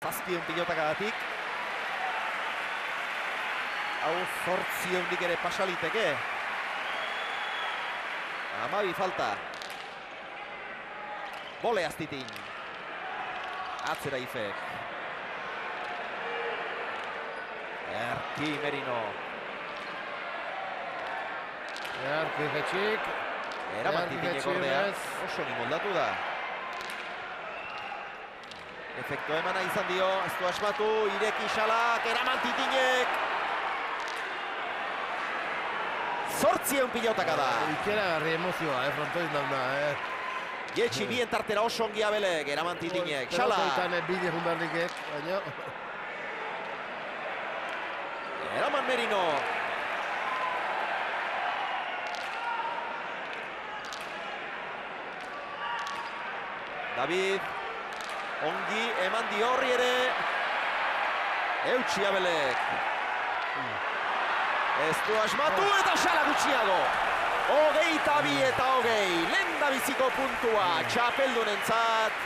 zazpion pilotakadatik. Hau 8 ere pasaliteke. 12 falta. Bole Aztitin. Atzera Ifek. Erki Merino. Erki Getxik. Eraman Titinek ordea. Oso ni moldatu da. Efektu emana izan dio. Ez du asmatu. Ireki Xalak. Eraman Titinek. 8 pilotaka da. Ikeragarri emozioa, frontoiz dauna, Getxi bien tartera oso ongi Abelek, eraman Titinek. Xala. Pelotoitan bide jundarlikek, baina... Eraman Merino. David. Ongi eman di horri ere. Eutxi Abelek. Ez du asmatu eta Xala gutxiago. 22 eta 20. Lehendabiziko puntua txapeldunentzat.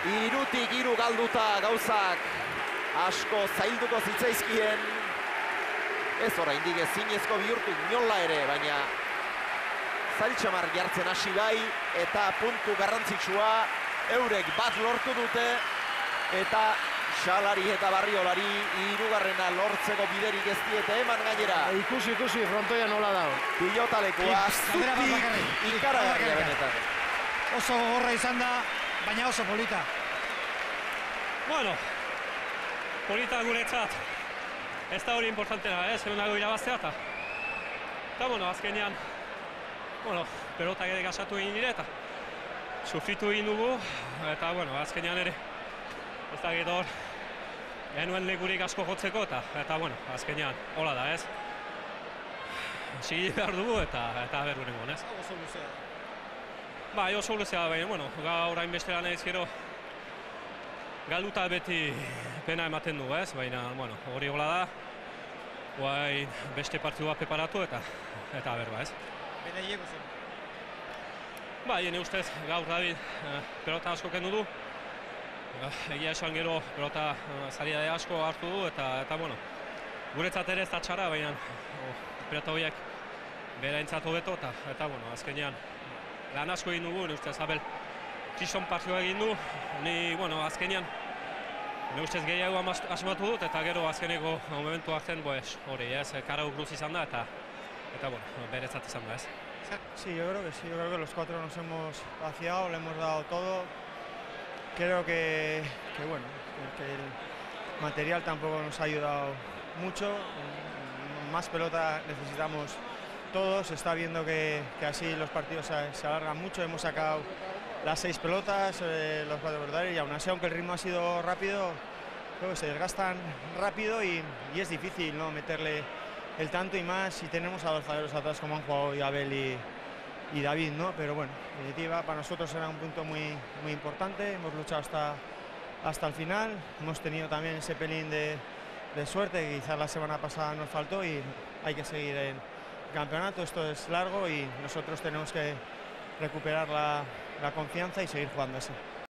3-tik 3 galduta gauzak asko zailduko zitzaizkien. Ez oraindik ezinezko bihurtu inola ere, baina zailtxamar jartzen hasi bai eta puntu garrantzitsua eurek bat lortu dute eta Xalari eta Barriolari 3garrena lortzeko biderik ez diete eman gainera. Ikusi, frontoia nola dago. Pilotalekua zutik ikaragarria benetan. Oso gogorra izan da, baina oso polita. Bueno, polita guretzat. Ez da hori importantena, zerunago irabaztea eta. Eta, bueno, azkenean, pelotak ere gasatu egin dire eta sufritu egin dugu, eta, bueno, azkenean ere. Ez da gero hor, genuen lekurik asko jotzeko eta bueno, azkenean, hola da, ez? Sigi behar dugu eta bergurengon, ez? Oso luzea. Bai, oso luzea da, baina, bueno, gaur hainbestean ez gero galduta beti pena ematen du, ez? Baina, bueno, hori hola da, guain beste partidua preparatu eta berba, ez? Bede hileko zen? Bai, hene ustez, gaur David pelota asko kendu du. Egia esan gero pelota salida asko hartu du eta bueno, guretzat ere ez da txara, baina pelota horiek beraintzat hobeto eta bueno, azkenean lan asko egin dugu, ustez Abel kriston partioa egin du, ni bueno, azkenean ustez gehiago asmatu dut eta gero azkeneko momentu hartzen hori, ez, karau cruz izan da eta bueno, beretzat izan da, ez. Sí, yo creo que los 4 nos hemos vaciado, le hemos dado todo. Creo que bueno, que el material tampoco nos ha ayudado mucho. Más pelota necesitamos todos. Se está viendo que así los partidos se alargan mucho. Hemos sacado las 6 pelotas, los 4 porteros, y aún así, aunque el ritmo ha sido rápido, creo que se desgastan rápido y es difícil, ¿no?, meterle el tanto, y más si tenemos a los zagueros atrás como han jugado hoy Abel y David, ¿no? Pero bueno, en definitiva, para nosotros era un punto muy importante. Hemos luchado hasta el final. Hemos tenido también ese pelín de suerte que quizás la semana pasada nos faltó, y hay que seguir el campeonato. Esto es largo y nosotros tenemos que recuperar la confianza y seguir jugando así.